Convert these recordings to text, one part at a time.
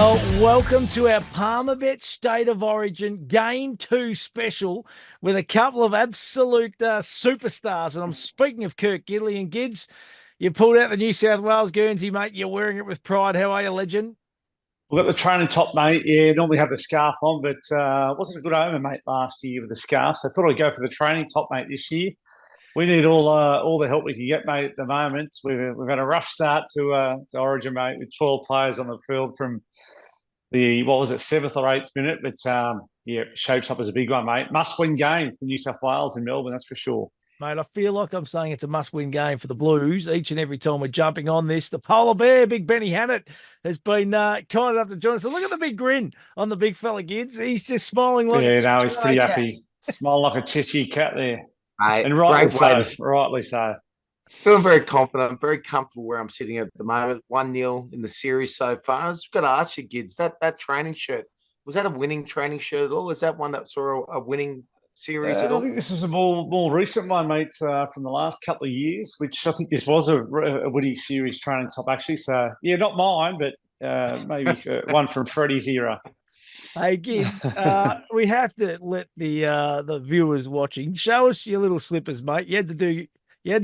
Well, welcome to our Palmerbet State of Origin Game 2 special with a couple of absolute superstars. And I'm speaking of Kirk Gidley and Gids. You pulled out the New South Wales Guernsey, mate. You're wearing it with pride. How are you, legend? We've got the training top, mate. Yeah, normally have the scarf on, but it wasn't a good omen, mate, last year with the scarf. So I thought I'd go for the training top, mate, this year. We need all the help we can get, mate, at the moment. We've had a rough start to Origin, mate, with 12 players on the field from the, what was it, 7th or 8th minute. But, yeah, it shapes up as a big one, mate. Must-win game for New South Wales and Melbourne, that's for sure. Mate, I feel like I'm saying it's a must-win game for the Blues each and every time we're jumping on this. The polar bear, Big Benny Hannett, has been kind enough to join us. So look at the big grin on the big fella, Gids. He's just smiling like Yeah, a no, he's pretty cat. happy. Smile like a Cheshire cat there. Mate, And great way to rightly so. feeling very confident, very comfortable where I'm sitting at the moment. 1-0 in the series so far. I've got to ask you, Gids, that training shirt, was that a winning training shirt at all? Is that one that saw a winning series at I all? think this was a more recent one, mate, from the last couple of years, which I think this was a Woody series training top, actually. So, yeah, not mine, but maybe one from Freddie's era. Hey, Gids, we have to let the viewers watching show us your little slippers, mate. You had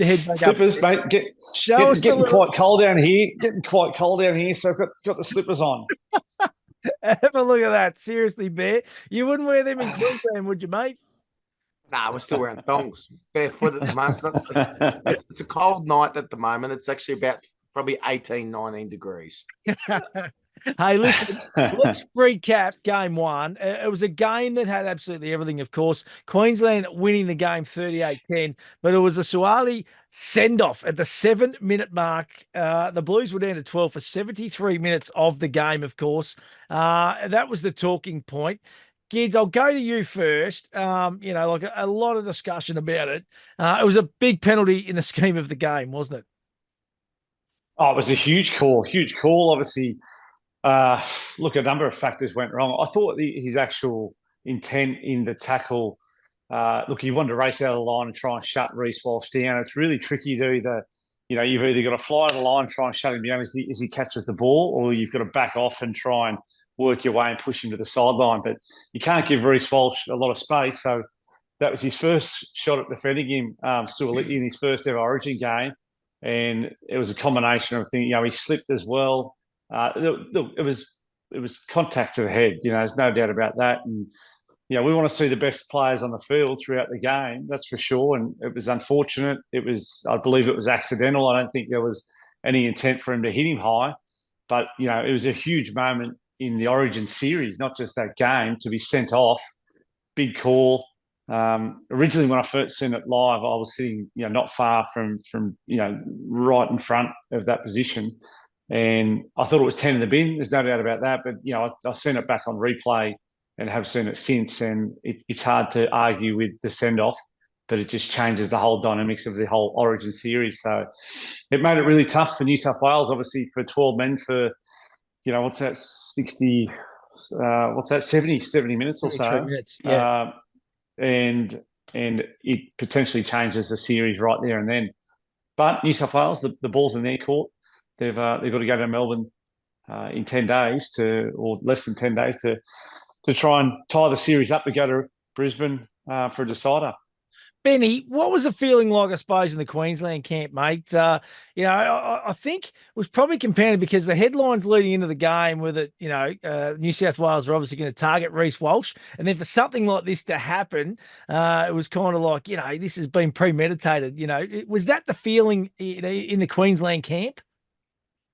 to head back up. Slippers, mate. Show us the Getting little. quite cold down here. Getting quite cold down here, so I've got the slippers on. Have a look at that. Seriously, Bear. You wouldn't wear them in Queensland, would you, mate? Nah, we're still wearing thongs, barefoot at the moment. It's a cold night at the moment. It's actually about probably 18, 19 degrees. Hey, listen, let's recap game one. It was a game that had absolutely everything, of course. Queensland winning the game 38-10, but it was a Suwali send-off at the 7-minute mark. The Blues were down to 12 for 73 minutes of the game, of course. That was the talking point. Gids, I'll go to you first. Like a lot of discussion about it. It was a big penalty in the scheme of the game, wasn't it? Oh, it was a huge call. Huge call, obviously. Look, a number of factors went wrong. I thought his actual intent in the tackle, look, he wanted to race out of the line and try and shut Reece Walsh down. It's really tricky to either, you've either got to fly to the line and try and shut him down as he catches the ball, or you've got to back off and try and work your way and push him to the sideline. But you can't give Reece Walsh a lot of space. So that was his first shot at defending him, Suoliti, in his first ever Origin game. And it was a combination of things. He slipped as well. Look, it was contact to the head. There's no doubt about that. And we want to see the best players on the field throughout the game. That's for sure. And it was unfortunate. I believe it was accidental. I don't think there was any intent for him to hit him high. But it was a huge moment in the Origin series, not just that game, to be sent off. Big call. Originally, when I first seen it live, I was sitting not far from right in front of that position. And I thought it was 10 in the bin. There's no doubt about that. But, I've seen it back on replay and have seen it since. And it's hard to argue with the send-off, but it just changes the whole dynamics of the whole Origin series. So it made it really tough for New South Wales, obviously, for 12 men for, what's that, 70 minutes or so. Minutes, yeah. And it potentially changes the series right there and then. But New South Wales, the ball's in their court. They've got to go to Melbourne in 10 days or less than 10 days to try and tie the series up to go to Brisbane for a decider. Benny, what was the feeling like, I suppose, in the Queensland camp, mate? I think it was probably compounded because the headlines leading into the game were that, New South Wales were obviously going to target Reece Walsh. And then for something like this to happen, it was kind of like, this has been premeditated. Was that the feeling in the Queensland camp?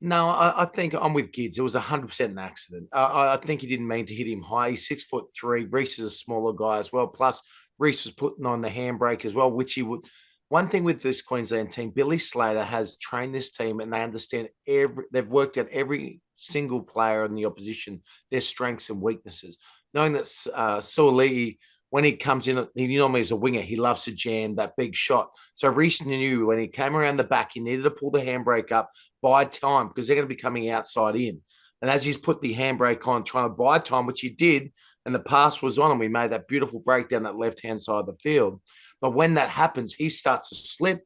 No, I think I'm with Gids. It was 100% an accident. I think he didn't mean to hit him high. He's 6'3". Reece is a smaller guy as well. Plus, Reece was putting on the handbrake as well, which he would. One thing with this Queensland team, Billy Slater has trained this team and they understand they've worked out every single player in the opposition, their strengths and weaknesses. Knowing that Suoliti, when he comes in, he normally is a winger. He loves to jam that big shot. So Reece knew when he came around the back, he needed to pull the handbrake up, buy time, because they're going to be coming outside in. And as he's put the handbrake on, trying to buy time, which he did, and the pass was on, and we made that beautiful break down that left-hand side of the field. But when that happens, he starts to slip.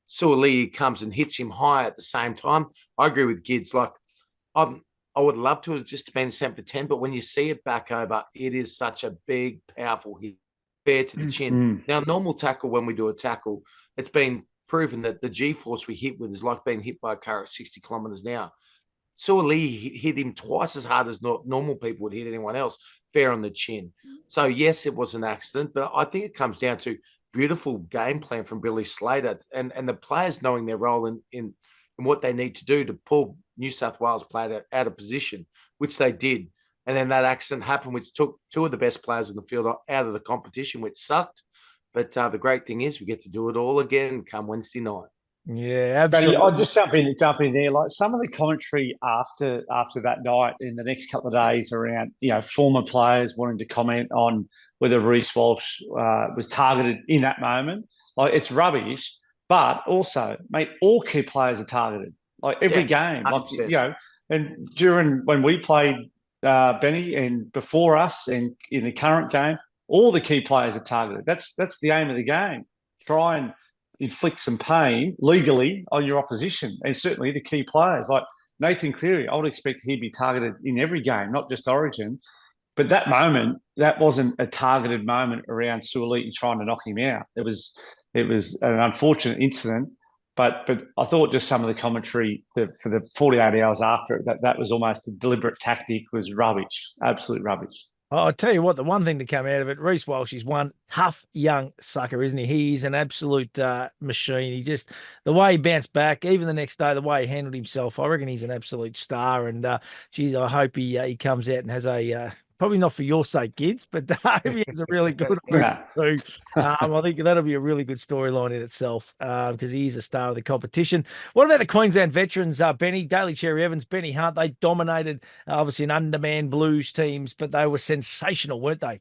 Suoliti comes and hits him high at the same time. I agree with Gids. Like, I would love to have just been sent for 10, but when you see it back over, it is such a big, powerful hit compared to the chin. Now, normal tackle, when we do a tackle, it's been proven that the G-force we hit with is like being hit by a car at 60 kilometers an hour. Suoli hit him twice as hard as normal people would hit anyone else, fair on the chin. So, yes, it was an accident, but I think it comes down to beautiful game plan from Billy Slater and the players knowing their role in what they need to do to pull New South Wales player out of position, which they did. And then that accident happened, which took two of the best players in the field out of the competition, which sucked. But the great thing is we get to do it all again come Wednesday night. Yeah, Benny, absolutely. I'll just jump in there. Like some of the commentary after that night in the next couple of days around, former players wanting to comment on whether Reece Walsh was targeted in that moment. Like it's rubbish, but also, mate, all key players are targeted. Like every game, 100%. and during when we played Benny and before us and in the current game, all the key players are targeted. That's the aim of the game. Try and inflict some pain legally on your opposition, and certainly the key players like Nathan Cleary. I would expect he'd be targeted in every game, not just Origin. But that moment, that wasn't a targeted moment around Suoliti trying to knock him out. It was an unfortunate incident, but I thought just some of the commentary for the 48 hours after it, that was almost a deliberate tactic, was rubbish, absolute rubbish. I'll tell you what, the one thing to come out of it, Reece Walsh is one tough young sucker, isn't he? He's an absolute machine. He just, the way he bounced back, even the next day, the way he handled himself, I reckon he's an absolute star. And, geez, I hope he comes out and has a, probably not for your sake, Gids, but I hope he has a really good one too. I think that'll be a really good storyline in itself because he's a star of the competition. What about the Queensland veterans, Benny, Daly Cherry Evans, Benny Hunt? They dominated, obviously, an undermanned Blues teams, but they were sensational, weren't they?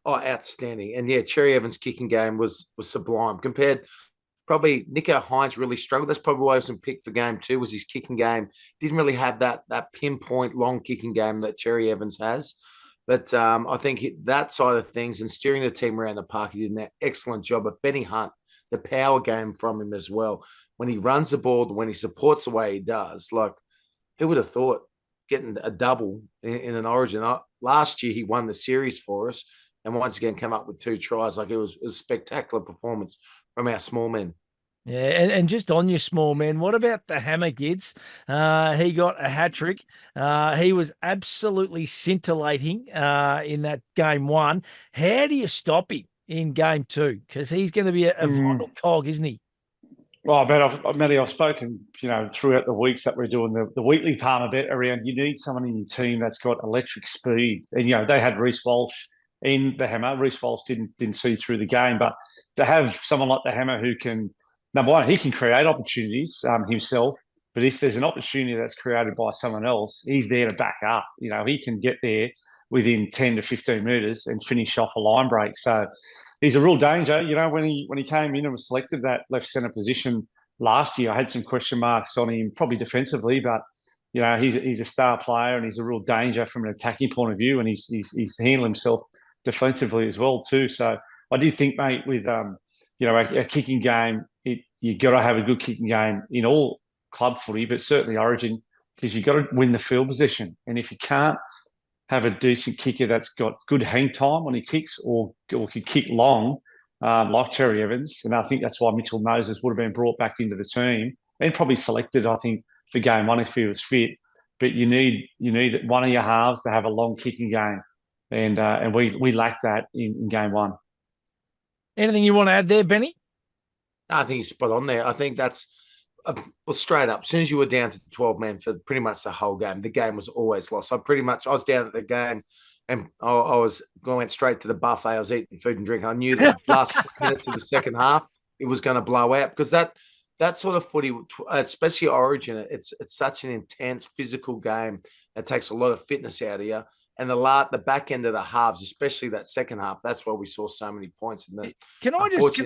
Oh, outstanding. And yeah, Cherry Evans' kicking game was sublime. Compared, probably Nico Hines really struggled. That's probably why he wasn't picked for game 2, was his kicking game. Didn't really have that pinpoint long kicking game that Cherry Evans has. But I think that side of things and steering the team around the park, he did an excellent job. But Benny Hunt, the power game from him as well. When he runs the ball, when he supports the way he does, like who would have thought getting a double in an Origin? Last year, he won the series for us. And once again, come up with 2 tries. Like it was a spectacular performance from our small men. Yeah, and just on your small men, what about the Hammer Gids? He got a hat trick. He was absolutely scintillating in that game 1. How do you stop him in game 2? Because he's going to be a vital cog, isn't he? Well, Matty, I've spoken, throughout the weeks that we're doing the weekly Palmer bet around. You need someone in your team that's got electric speed, and they had Reece Walsh in the Hammer. Reece Walsh didn't see through the game, but to have someone like the Hammer who can, number one, he can create opportunities himself. But if there's an opportunity that's created by someone else, he's there to back up. He can get there within 10 to 15 metres and finish off a line break. So he's a real danger. When he came in and was selected that left centre position last year, I had some question marks on him, probably defensively, but he's a star player and he's a real danger from an attacking point of view, and he's handled himself defensively as well too. So I do think, mate, with a kicking game, you got to have a good kicking game in all club footy, but certainly Origin, because you got to win the field position. And if you can't have a decent kicker that's got good hang time when he kicks or can kick long, like Cherry Evans, and I think that's why Mitchell Moses would have been brought back into the team and probably selected, I think, for game 1 if he was fit. But you need one of your halves to have a long kicking game. And we lack that in game 1. Anything you want to add there, Benny? I think he's spot on there. I think that's straight up. As soon as you were down to 12 men for pretty much the whole game, the game was always lost. I was down at the game and I went straight to the buffet. I was eating food and drink. I knew that last minutes of the second half, it was going to blow out because that sort of footy, especially Origin, it's such an intense physical game. It takes a lot of fitness out of you. And the back end of the halves, especially that second half, that's where we saw so many points. Can I just say,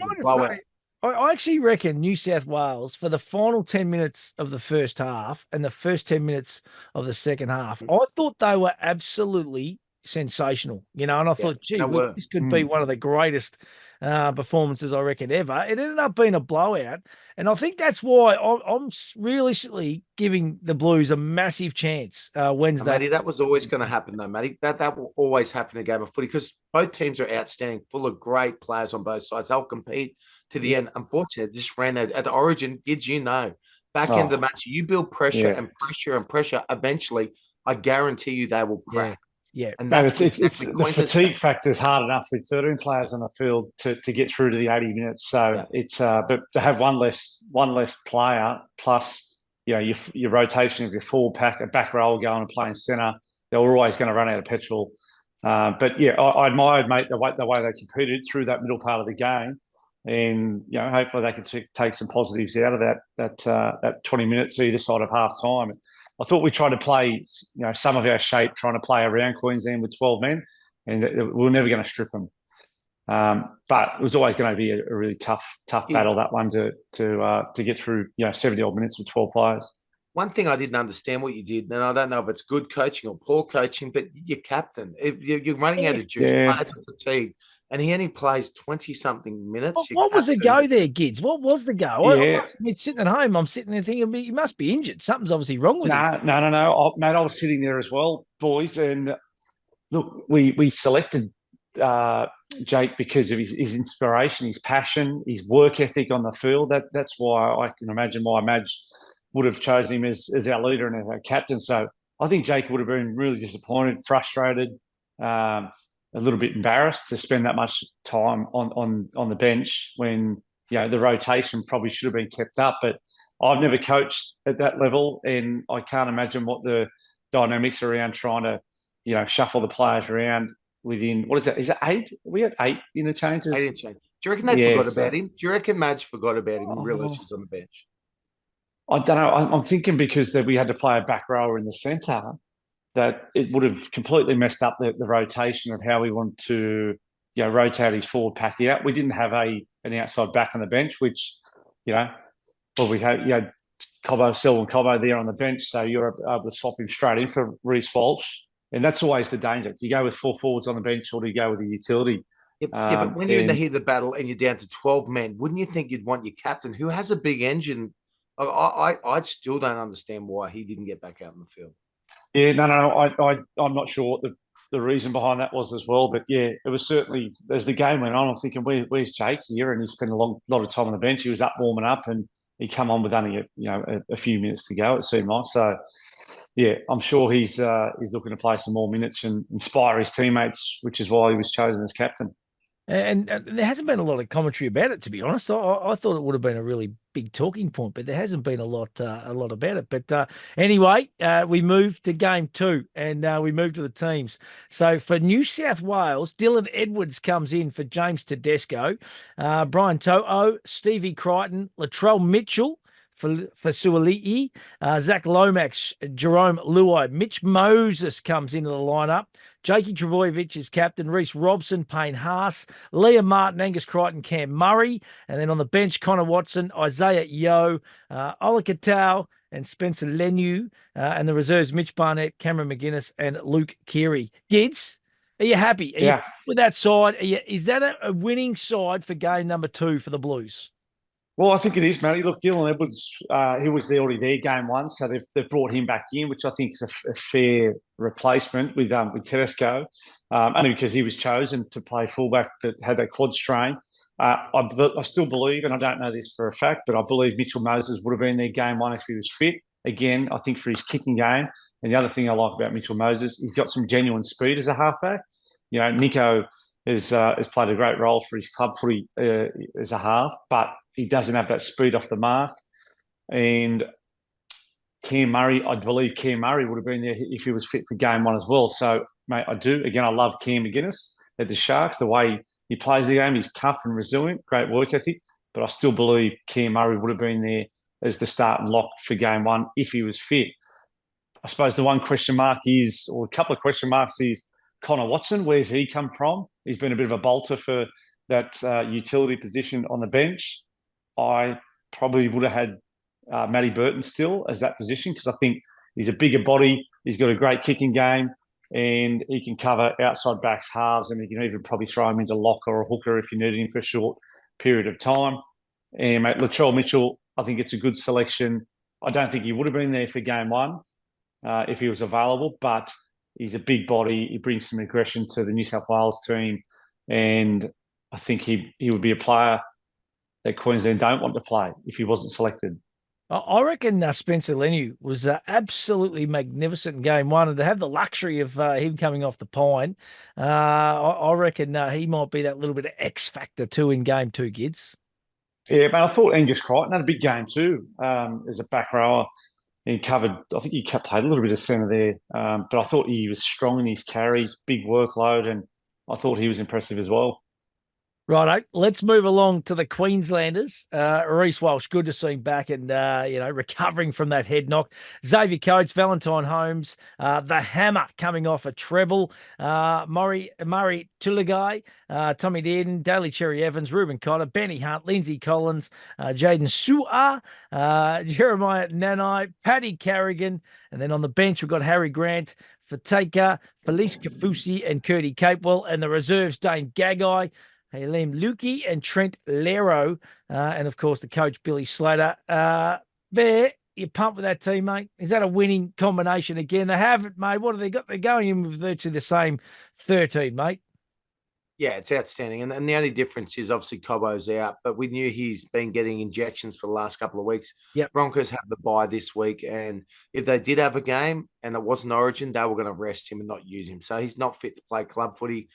I actually reckon New South Wales, for the final 10 minutes of the first half and the first 10 minutes of the second half, I thought they were absolutely sensational, and I thought, gee, this could be one of the greatest performances, I reckon, ever. It ended up being a blowout. And I think that's why I'm realistically giving the Blues a massive chance Wednesday. Matty, that was always going to happen, though, Matty. That will always happen in a game of footy because both teams are outstanding, full of great players on both sides. They'll compete to the end. Unfortunately, just ran out at the Origin. Gids, back end of the match, you build pressure and pressure and pressure. Eventually, I guarantee you they will crack. Yeah. And that's it's the fatigue factor is hard enough with 13 players on the field to get through to the 80 minutes. So it's but to have one less player plus your rotation of your full pack, a back row going and playing centre, they're always going to run out of petrol. But yeah, I admired, mate, the way they competed through that middle part of the game, and hopefully they can take some positives out of that 20 minutes either side of half time. I thought we tried to play, some of our shape, trying to play around Queensland with 12 men, and we were never going to strip them. But it was always going to be a really tough battle, that one, to get through 70 odd minutes with 12 players. One thing I didn't understand what you did, and I don't know if it's good coaching or poor coaching, but your captain, if you're running out of juice, players are fatigued, and he only plays 20-something minutes. What was the go there, Gids? What was the go? Yeah. I'm sitting at home. I'm sitting there thinking, he must be injured. Something's obviously wrong with him. No. Mate, I was sitting there as well, boys. And look, we selected Jake because of his inspiration, his passion, his work ethic on the field. That's why I can imagine why Madge would have chosen him as our leader and our captain. So I think Jake would have been really disappointed, frustrated, a little bit embarrassed to spend that much time on the bench when the rotation probably should have been kept up. But I've never coached at that level, and I can't imagine what the dynamics around trying to shuffle the players around within, what is that? Is it 8? We had 8 interchanges. 8 interchanges. Do you reckon they forgot about him? Do you reckon Madge forgot about him and realised he's on the bench? I don't know. I'm thinking because we had to play a back rower in the centre, that it would have completely messed up the rotation of how we want to rotate his forward pack out. We didn't have an outside back on the bench, which, we had Cobbo, Selwyn Cobbo there on the bench, so you're able to swap him straight in for Reece Walsh. And that's always the danger. Do you go with 4 forwards on the bench, or do you go with a utility? But when you're in the heat of the battle and you're down to 12 men, wouldn't you think you'd want your captain, who has a big engine? I still don't understand why he didn't get back out in the field. Yeah, I'm not sure what the reason behind that was as well. But yeah, it was certainly, as the game went on, I'm thinking, where's Jake here? And he spent a lot of time on the bench. He was up warming up, and he come on with only a few minutes to go, it seemed like. So yeah, I'm sure he's looking to play some more minutes and inspire his teammates, which is why he was chosen as captain. And there hasn't been a lot of commentary about it, to be honest. I thought it would have been a really big talking point, but there hasn't been a lot about it. But anyway, we moved to game 2, and we moved to the teams. So for New South Wales, Dylan Edwards comes in for James Tedesco, Brian To'o, Stevie Crichton, Latrell Mitchell for Suali'i, Zach Lomax, Jerome Luai, Mitch Moses comes into the lineup. Jakey Trbojevic is captain, Reece Robson, Payne Haas, Liam Martin, Angus Crichton, Cam Murray. And then on the bench, Connor Watson, Isaiah Yeo, Ola Katau, and Spencer Lenu. And the reserves, Mitch Barnett, Cameron McGuinness, and Luke Keary. Gids, are you happy? Are you with that side? Is that a winning side for game number 2 for the Blues? Well, I think it is, Matty. Look, Dylan Edwards, he was already there game 1, so they've brought him back in, which I think is a fair replacement with Tedesco, only because he was chosen to play fullback but had that quad strain. I still believe, and I don't know this for a fact, but I believe Mitchell Moses would have been there game 1 if he was fit. Again, I think for his kicking game. And the other thing I like about Mitchell Moses, he's got some genuine speed as a halfback. Nico has played a great role for his club footy as a half, but he doesn't have that speed off the mark. And Cam Murray, I believe Cam Murray would have been there if he was fit for game 1 as well. So, mate, I do. Again, I love Cam McGuinness at the Sharks. The way he plays the game, he's tough and resilient, great work ethic. But I still believe Cam Murray would have been there as the starting lock for game 1 if he was fit. I suppose the one question mark is, or a couple of question marks is, Connor Watson, where's he come from? He's been a bit of a bolter for that utility position on the bench. I probably would have had Matty Burton still as that position, because I think he's a bigger body. He's got a great kicking game. and he can cover outside backs, halves, and he can even probably throw him into lock or a hooker if you need him for a short period of time. And mate, Latrell Mitchell, I think it's a good selection. I don't think he would have been there for game one if he was available, but he's a big body. He brings some aggression to the New South Wales team, and I think he would be a player that Queensland don't want to play if he wasn't selected. I reckon Spencer Leniu was absolutely magnificent in game one, and to have the luxury of him coming off the pine, I reckon he might be that little bit of X factor too in game two, Gids. Yeah, but I thought Angus Crichton had a big game too as a back rower. He covered, I think he played a little bit of centre there, but I thought he was strong in his carries, big workload, and I thought he was impressive as well. Righto, let's move along to the Queenslanders. Reece Walsh, good to see him back and, recovering from that head knock. Xavier Coates, Valentine Holmes, the hammer coming off a treble. Murray Tulagai, Tommy Dearden, Daly Cherry Evans, Ruben Cotter, Benny Hunt, Lindsay Collins, Jaden Su'a, Jeremiah Nanai, Paddy Carrigan. And then on the bench, we've got Harry Grant, Fateka, Felice Kafusi, and Curdy Capewell. And the reserves, Dane Gagai, Liam Lukey and Trent Lero, and of course the coach Billy Slater. Bear, you pumped with that team, mate? Is that a winning combination again? They haven't, mate. What have they got? They're going in with virtually the same 13, mate. Yeah, it's outstanding. And the only difference is obviously Cobbo's out, but we knew he's been getting injections for the last couple of weeks. Yep. Broncos have the bye this week, and if they did have a game and it wasn't Origin, they were going to rest him and not use him. So he's not fit to play club footy.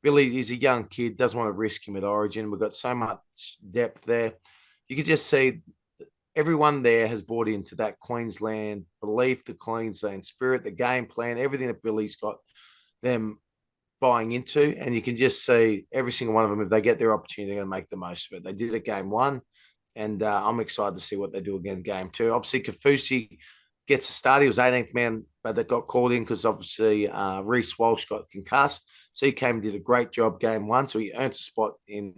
Billy is a young kid, doesn't want to risk him at Origin. We've got so much depth there. You can just see everyone there has bought into that Queensland belief, the Queensland spirit, the game plan, everything that Billy's got them buying into. And you can just see every single one of them, if they get their opportunity, they're going to make the most of it. They did it game one, and I'm excited to see what they do again game two. Obviously, Kafusi gets a start. He was 18th man, but they got called in because obviously Reece Walsh got concussed. So he came and did a great job game one. So he earned a spot in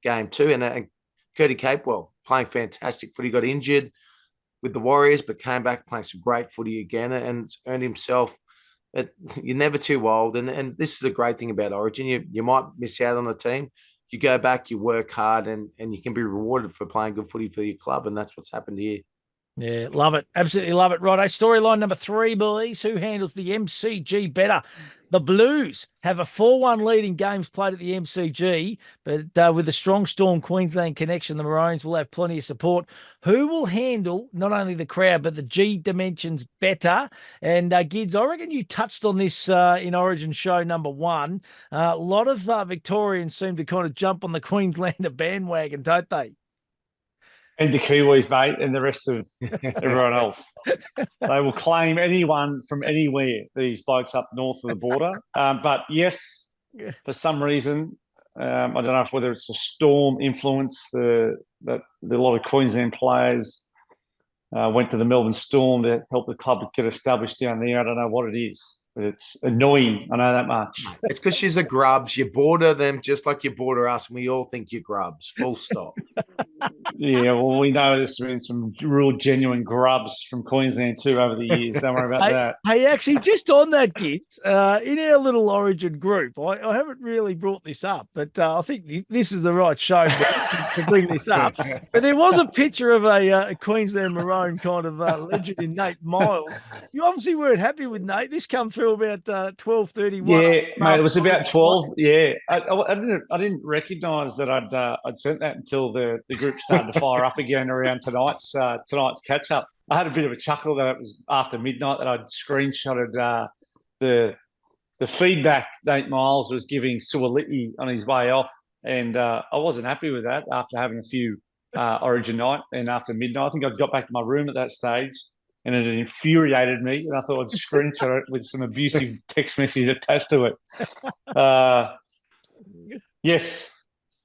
game two. And Curdy Capewell playing fantastic footy. Got injured with the Warriors, but came back playing some great footy again and earned himself. You're never too old. And this is a great thing about Origin. You might miss out on a team. You go back, you work hard, and you can be rewarded for playing good footy for your club. And that's what's happened here. Yeah, love it. Absolutely love it. Right, storyline number 3, boys. Who handles the MCG better? The Blues have a 4-1 lead in games played at the MCG, but with a strong Storm Queensland connection, the Maroons will have plenty of support. Who will handle not only the crowd, but the G dimensions better? And Gids, I reckon you touched on this in Origin show number 1. A lot of Victorians seem to kind of jump on the Queenslander bandwagon, don't they? And the Kiwis, mate, and the rest of everyone else. They will claim anyone from anywhere, these blokes up north of the border. But yes, for some reason, I don't know whether it's a Storm influence, that a lot of Queensland players went to the Melbourne Storm to help the club get established down there. I don't know what it is, but it's annoying. I know that much. It's because she's a grubs. You border them just like you border us, and we all think you're grubs. Full stop. Yeah, well, we know there's been some real genuine grubs from Queensland too over the years. Don't worry about that. Hey, actually, just on that, Gift, in our little Origin group, I haven't really brought this up, but I think this is the right show to bring this up. But there was a picture of a Queensland Maroon kind of legend in Nate Miles. You obviously weren't happy with Nate. This come through about 12:31. Yeah, mate, it was about 12. Yeah, I didn't recognise that I'd sent that until the group started to fire up again around tonight's catch up. I had a bit of a chuckle that it was after midnight that I'd screenshotted the feedback Nate Miles was giving Suoliti on his way off, and I wasn't happy with that after having a few Origin night and after midnight. I think I got back to my room at that stage, and it infuriated me, and I thought I'd screenshot it with some abusive text message attached to it. Yes.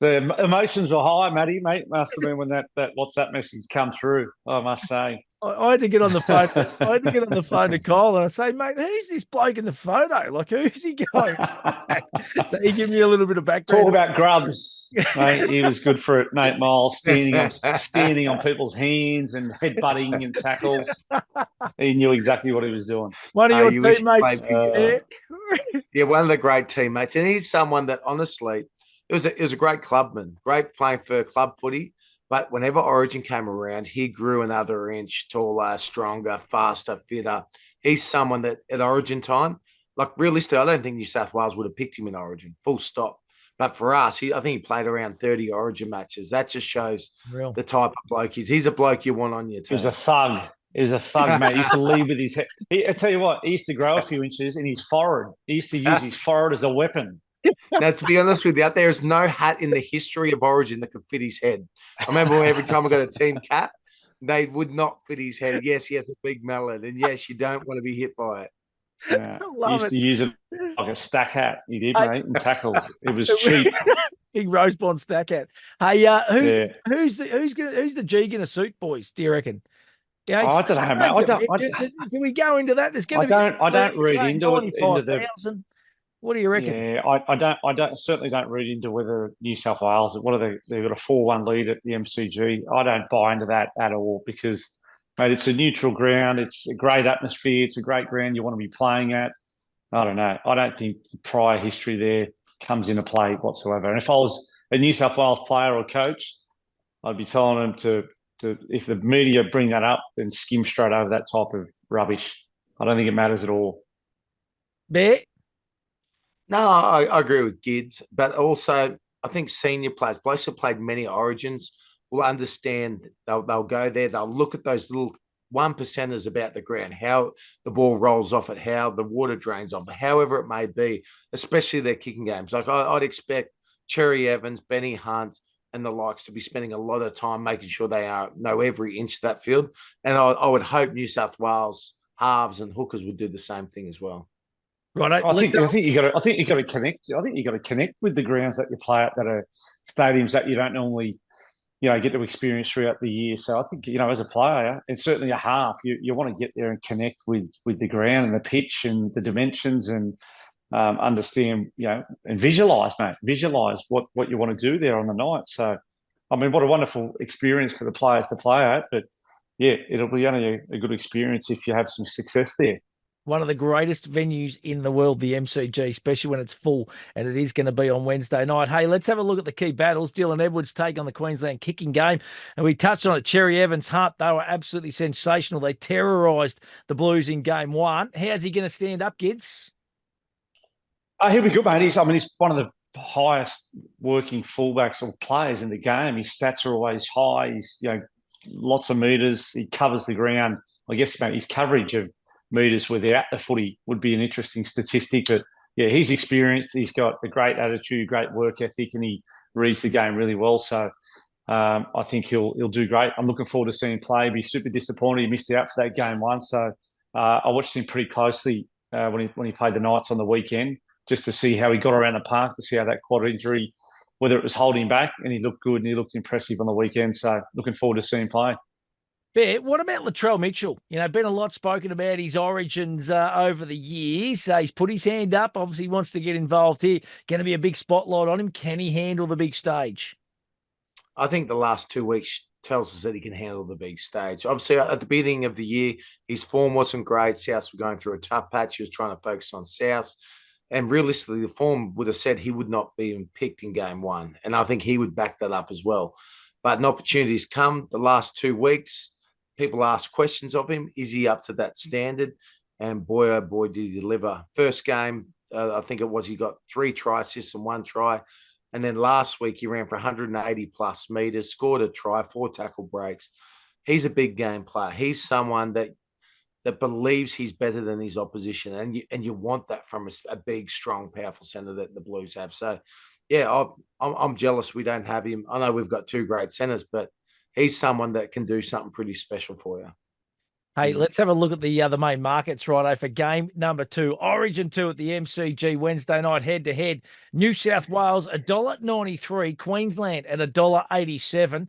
The emotions were high, Matty, mate. Must have been when that WhatsApp message come through, I must say. I had to get on the phone. I had to get on the phone to Kyle and I say, mate, who's this bloke in the photo? Like, who's he going? So he gave me a little bit of background. Talk about grubs, mate. He was good for it, mate. Miles standing on people's hands and headbutting and tackles. He knew exactly what he was doing. One of your teammates. Yeah, one of the great teammates, and he's someone that honestly, it was a great clubman, great playing for club footy. But whenever Origin came around, he grew another inch taller, stronger, faster, fitter. He's someone that at Origin time, like realistically, I don't think New South Wales would have picked him in Origin, full stop. But for us, I think he played around 30 Origin matches. That just shows the type of bloke he is. He's a bloke you want on your team. He was a thug. He was a thug, mate. He used to lead with his head. I tell you what, he used to grow a few inches in his forehead. He used to use his forehead as a weapon. Now, to be honest with you, there is no hat in the history of Origin that could fit his head. I remember every time I got a team cap, they would not fit his head. Yes, he has a big mallet, and yes, you don't want to be hit by it. Yeah. He used to use it like a stack hat. He did, mate, and tackle. It was cheap. Big rose blonde stack hat. Hey, who's the G gonna suit, boys? Do you reckon? Yeah, I don't know, mate. Do we go into that? There's going to be. I don't read into it. Into the. What do you reckon? Yeah, I certainly don't read into whether New South Wales, they've got a 4-1 lead at the MCG. I don't buy into that at all because, mate, it's a neutral ground. It's a great atmosphere. It's a great ground you want to be playing at. I don't know. I don't think prior history there comes into play whatsoever. And if I was a New South Wales player or coach, I'd be telling them to if the media bring that up, then skim straight over that type of rubbish. I don't think it matters at all. Bear? No, I agree with Gids, but also I think senior players, blokes who played many Origins, will understand. They'll go there. They'll look at those little 1%ers about the ground, how the ball rolls off it, how the water drains off it, however it may be, especially their kicking games. Like I'd expect Cherry Evans, Benny Hunt, and the likes to be spending a lot of time making sure they know every inch of that field. And I would hope New South Wales halves and hookers would do the same thing as well. Right, I think you got to connect. I think you got to connect with the grounds that you play at, that are stadiums that you don't normally, get to experience throughout the year. So I think as a player, and certainly a half, you want to get there and connect with the ground and the pitch and the dimensions and understand, and visualize, mate. Visualize what you want to do there on the night. So, I mean, what a wonderful experience for the players to play at. But yeah, it'll be only a good experience if you have some success there. One of the greatest venues in the world, the MCG, especially when it's full, and it is going to be on Wednesday night. Hey, let's have a look at the key battles. Dylan Edwards take on the Queensland kicking game, and we touched on it. Cherry Evans, Hunt, they were absolutely sensational. They terrorised the Blues in game one. How's he going to stand up, Gids? He'll be good, mate. He's one of the highest working fullbacks or players in the game. His stats are always high. He's lots of meters. He covers the ground. I guess, mate, his coverage of meters without the footy would be an interesting statistic. But yeah, he's experienced. He's got a great attitude, great work ethic, and he reads the game really well. So I think he'll do great. I'm looking forward to seeing him play. He'd be super disappointed he missed out for that game one. So I watched him pretty closely when he played the Knights on the weekend, just to see how he got around the park, to see how that quad injury, whether it was holding back, and he looked good and he looked impressive on the weekend. So looking forward to seeing him play. Bear, what about Latrell Mitchell? Been a lot spoken about his origins over the years. He's put his hand up. Obviously, wants to get involved here. Going to be a big spotlight on him. Can he handle the big stage? I think the last 2 weeks tells us that he can handle the big stage. Obviously, at the beginning of the year, his form wasn't great. South were going through a tough patch. He was trying to focus on South. And realistically, the form would have said he would not be picked in game one. And I think he would back that up as well. But an opportunity's come the last 2 weeks. People ask questions of him. Is he up to that standard? And boy, oh boy, did he deliver. First game, I think it was, he got 3 try assists and 1 try. And then last week, he ran for 180 plus meters, scored a try, 4 tackle breaks. He's a big game player. He's someone that believes he's better than his opposition. And you want that from a big, strong, powerful centre that the Blues have. So, yeah, I'm jealous we don't have him. I know we've got 2 great centres, but he's someone that can do something pretty special for you. Hey, let's have a look at the main markets, righto, for game number 2. Origin 2 at the MCG Wednesday night head-to-head. New South Wales, $1.93. Queensland at $1.87.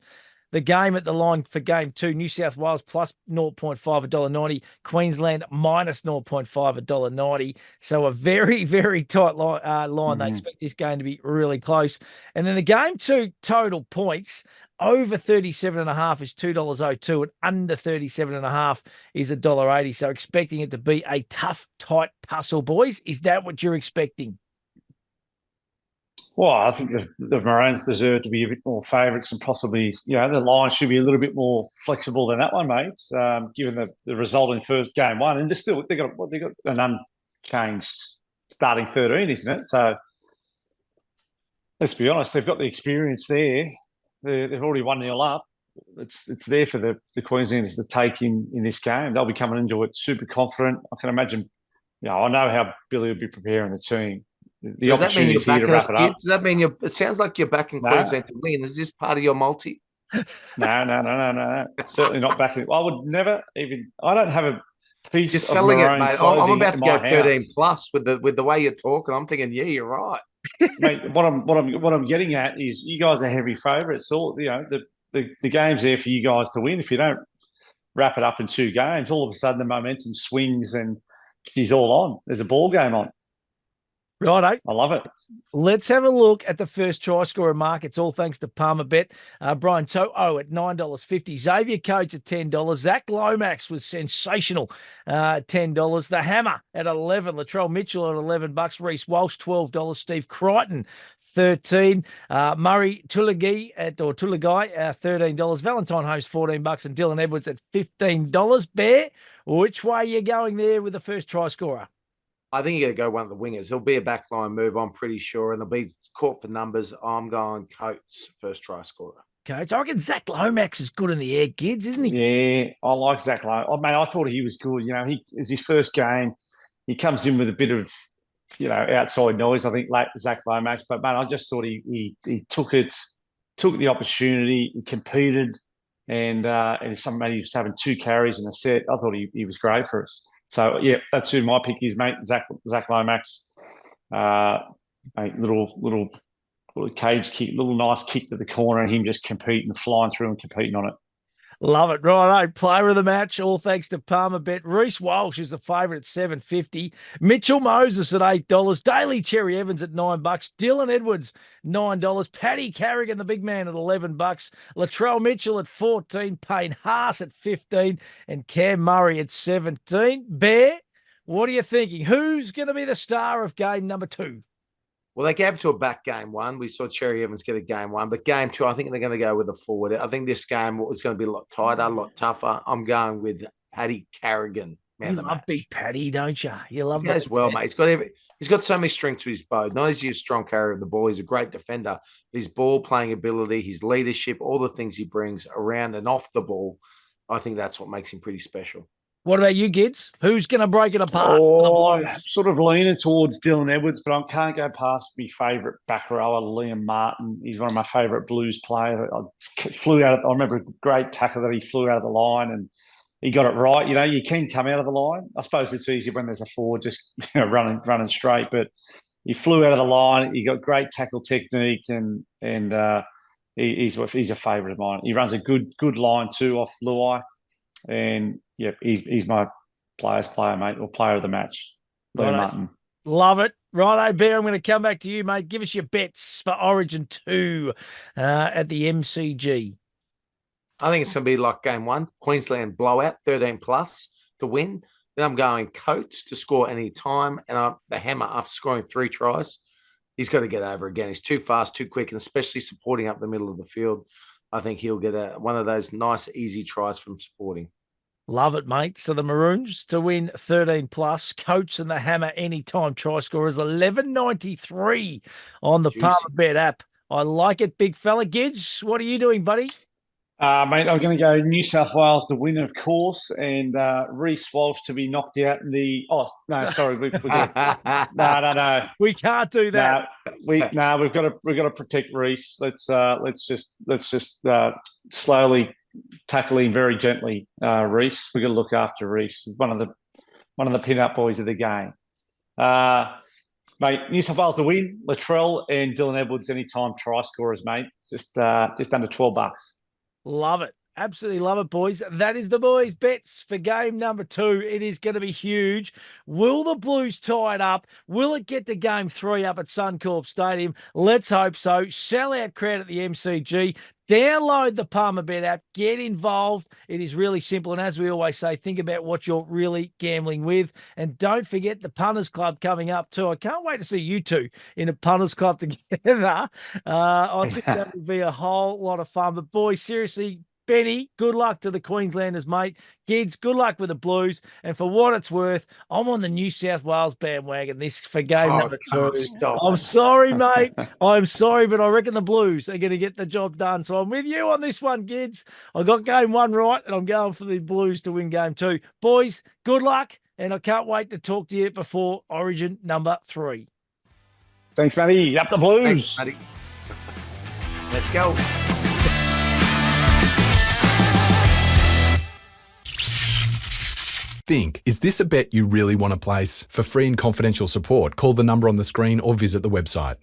The game at the line for game 2, New South Wales plus 0.5, $1.90. Queensland minus 0.5, $1.90. So a very, very tight line. They expect this game to be really close. And then the game 2 total points, over 37.5 is $2.02, and under 37.5 is $1.80. So expecting it to be a tough, tight tussle, boys. Is that what you're expecting? Well, I think the Maroons deserve to be a bit more favourites, and possibly, the line should be a little bit more flexible than that one, mate. Given the result in first game 1, and they got an unchanged starting 13, isn't it? So let's be honest, they've got the experience there. They've already 1-0 up. It's there for the Queenslanders to take in this game. They'll be coming into it super confident. I can imagine. I know how Billy will be preparing the team. The opportunity is here to wrap it up. Does that mean it sounds like you're backing Queensland to win? Is this part of your multi? No. Certainly not backing. I would never even. I don't have a piece. You're selling it, mate. I'm about to go 13 house. plus with the way you're talking. I'm thinking, yeah, you're right. Mate, what I'm getting at is you guys are heavy favourites. All the game's there for you guys to win. If you don't wrap it up in 2 games, all of a sudden the momentum swings and she's all on. There's a ball game on. Righto. I love it. Let's have a look at the first try scorer markets, all thanks to Palmerbet. Brian To'o at $9.50. Xavier Coates at $10. Zach Lomax was sensational, $10. The Hammer at $11. Latrell Mitchell at $11. Reece Walsh, $12. Steve Crichton, $13. Murray Tulagai, $13. Valentine Holmes, $14. And Dylan Edwards at $15. Bear, which way are you going there with the first try scorer? I think you got to go one of the wingers. There'll be a backline move, I'm pretty sure, and they'll be caught for numbers. I'm going Coates, first try scorer. Coates. I reckon Zach Lomax is good in the air, Gids, isn't he? Yeah, I like Zach Lomax. I thought he was good. It's his first game. He comes in with a bit of, outside noise, I think, like Zach Lomax. But, man, I just thought he took the opportunity, he competed, and somebody was having 2 carries in a set. I thought he was great for us. So, yeah, that's who my pick is, mate. Zach Lomax. Mate, little cage kick, little nice kick to the corner, and him just competing, flying through and competing on it. Love it. Righto. Player of the match, all thanks to Palmerbet. Reece Walsh is the favourite at $7.50. Mitchell Moses at $8. Daly Cherry Evans at $9. Dylan Edwards, $9. Paddy Carrigan, the big man, at $11. Latrell Mitchell at $14. Payne Haas at $15. And Cam Murray at $17. Bear, what are you thinking? Who's going to be the star of game number 2? Well, they gave it to a back game 1. We saw Cherry Evans get a game 1. But game 2, I think they're going to go with a forward. I think this game is going to be a lot tighter, a lot tougher. I'm going with Paddy Carrigan. You love big Paddy, don't you? You love that as well, mate. He's got so many strengths to his bow. Not only is he a strong carrier of the ball, he's a great defender. But his ball playing ability, his leadership, all the things he brings around and off the ball, I think that's what makes him pretty special. What about you, Gids? Who's going to break it apart? I'm sort of leaning towards Dylan Edwards, but I can't go past my favourite back rower, Liam Martin. He's one of my favourite Blues players. I remember a great tackle that he flew out of the line and he got it right. You can come out of the line. I suppose it's easier when there's a forward just running straight, but he flew out of the line. He got great tackle technique and he's a favourite of mine. He runs a good line too off Luai. And yeah, he's my player's player, mate, or player of the match. Liam Martin. Love it. Righto, Bear, I'm going to come back to you, mate. Give us your bets for Origin 2 at the MCG. I think it's going to be like game 1, Queensland blowout, 13 plus to win. Then I'm going Coates to score any time, and the Hammer after scoring 3 tries. He's got to get over again. He's too fast, too quick, and especially supporting up the middle of the field. I think he'll get one of those nice, easy tries from supporting. Love it, mate. So the Maroons to win 13 plus. Coates and the Hammer anytime try scorers $11.93 on the Palmerbet app. I like it, big fella. Gids, what are you doing, buddy? Mate, I'm going to go New South Wales to win, of course, and Reece Walsh to be knocked out in the. Oh no, sorry, no. We can't do that. We've got to protect Reece. Let's just slowly tackle him very gently, Reece. We've got to look after Reece. He's one of the pin-up boys of the game. Mate, New South Wales to win. Latrell and Dylan Edwards anytime try scorers, mate. Just under $12. Love it. Absolutely love it, boys. That is the boys' bets for game number 2. It is going to be huge. Will the Blues tie it up? Will it get to game 3 up at Suncorp Stadium? Let's hope so. Sell out crowd at the MCG. Download the Palmer Bet app. Get involved. It is really simple. And as we always say, think about what you're really gambling with. And don't forget the Punters Club coming up too. I can't wait to see you two in a Punters Club together. I think that would be a whole lot of fun. But boys, seriously, Benny, good luck to the Queenslanders, mate. Gids, good luck with the Blues. And for what it's worth, I'm on the New South Wales bandwagon this for game number 2. I'm sorry, mate. I'm sorry, but I reckon the Blues are going to get the job done. So I'm with you on this one, Gids. I got game 1 right, and I'm going for the Blues to win game 2. Boys, good luck, and I can't wait to talk to you before Origin number 3. Thanks, Matty. Up the Blues. Thanks, Matty. Let's go. Think, is this a bet you really want to place? For free and confidential support, call the number on the screen or visit the website.